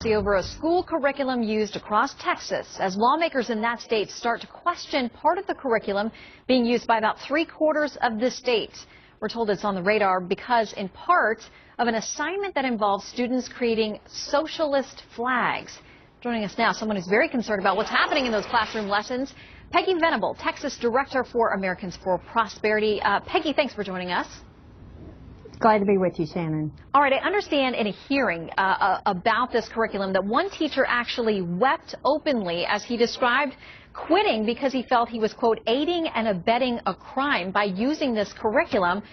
Over a school curriculum used across Texas as lawmakers in that state start to question part of the curriculum being used by about 3/4 of the state. We're told it's on the radar because in part of an assignment that involves students creating socialist flags. Joining us now, someone who's very concerned about what's happening in those classroom lessons, Peggy Venable, Texas Director for Americans for Prosperity. Peggy, thanks for joining us. Glad to be with you, Shannon. All right, I understand in a hearing about this curriculum that one teacher actually wept openly as he described quitting because he felt he was, quote, aiding and abetting a crime by using this curriculum.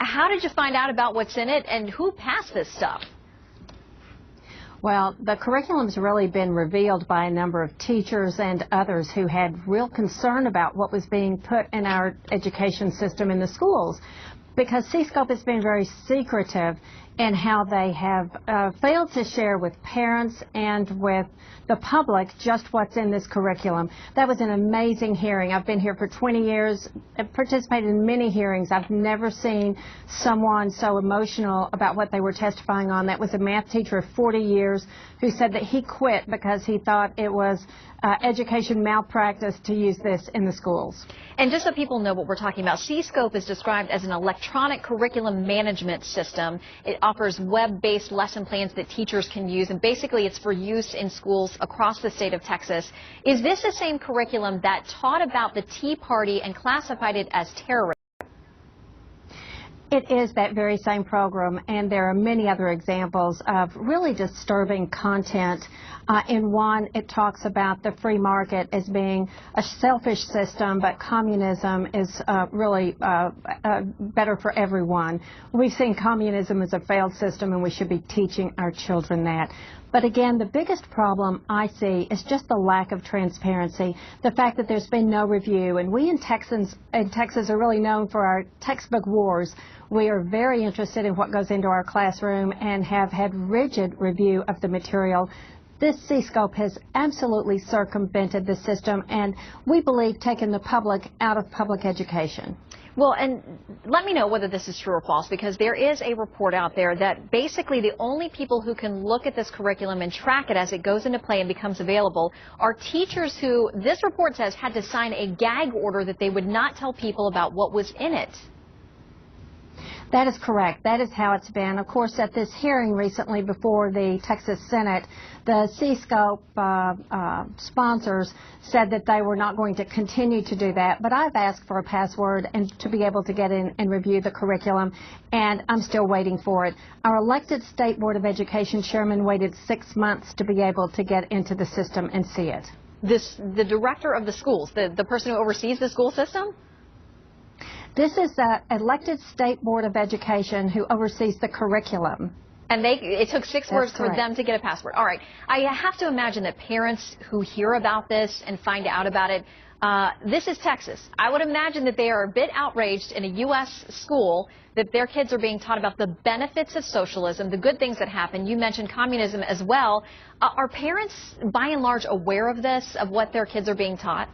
How did you find out about what's in it and who passed this stuff? Well, the curriculum's really been revealed by a number of teachers and others who had real concern about what was being put in our education system in the schools, because CSCOPE has been very secretive in how they have failed to share with parents and with the public just what's in this curriculum. That was an amazing hearing. I've been here for 20 years, participated in many hearings. I've never seen someone so emotional about what they were testifying on. That was a math teacher of 40 years who said that he quit because he thought it was education malpractice to use this in the schools. And just so people know what we're talking about, CSCOPE is described as an electronic curriculum management system. It offers web-based lesson plans that teachers can use, and basically it's for use in schools across the state of Texas. Is this the same curriculum that taught about the Tea Party and classified it as terrorism? It is that very same program, and there are many other examples of really disturbing content. In one, it talks about the free market as being a selfish system, but communism is really better for everyone. We've seen communism as a failed system, and we should be teaching our children that. But again, the biggest problem I see is just the lack of transparency, the fact that there's been no review. And we in Texas are really known for our textbook wars. We are very interested in what goes into our classroom and have had rigid review of the material. This CSCOPE has absolutely circumvented the system, and we believe taken the public out of public education. Well, and let me know whether this is true or false, because there is a report out there that basically the only people who can look at this curriculum and track it as it goes into play and becomes available are teachers who, this report says, had to sign a gag order that they would not tell people about what was in it. That is correct. That is how it's been. Of course, at this hearing recently before the Texas Senate, the CSCOPE sponsors said that they were not going to continue to do that. But I've asked for a password and to be able to get in and review the curriculum, and I'm still waiting for it. Our elected State Board of Education chairman waited 6 months to be able to get into the system and see it. The director of the schools, the person who oversees the school system? This is the elected State Board of Education who oversees the curriculum. And it took 6 words for correct. them to get a password. All right. I have to imagine that parents who hear about this and find out about it, this is Texas. I would imagine that they are a bit outraged in a U.S. school that their kids are being taught about the benefits of socialism, the good things that happen. You mentioned communism as well. Are parents, by and large, aware of this, of what their kids are being taught?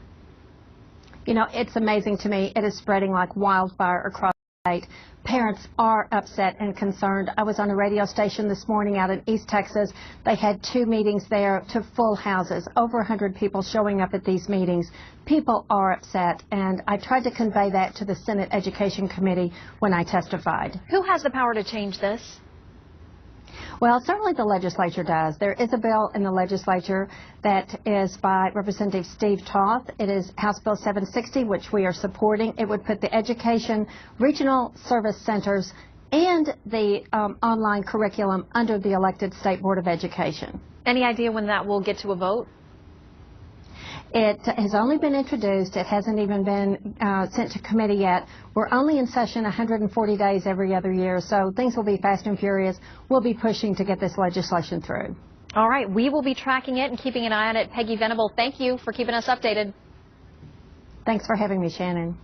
You know, it's amazing to me. It is spreading like wildfire across the state. Parents are upset and concerned. I was on a radio station this morning out in East Texas. They had 2 meetings there to full houses, over 100 people showing up at these meetings. People are upset, and I tried to convey that to the Senate Education Committee when I testified. Who has the power to change this? Well, certainly the legislature does. There is a bill in the legislature that is by Representative Steve Toth. It is House Bill 760, which we are supporting. It would put the education, regional service centers, and the online curriculum under the elected State Board of Education. Any idea when that will get to a vote? It has only been introduced. It hasn't even been sent to committee yet. We're only in session 140 days every other year, so things will be fast and furious. We'll be pushing to get this legislation through. All right. We will be tracking it and keeping an eye on it. Peggy Venable, thank you for keeping us updated. Thanks for having me, Shannon.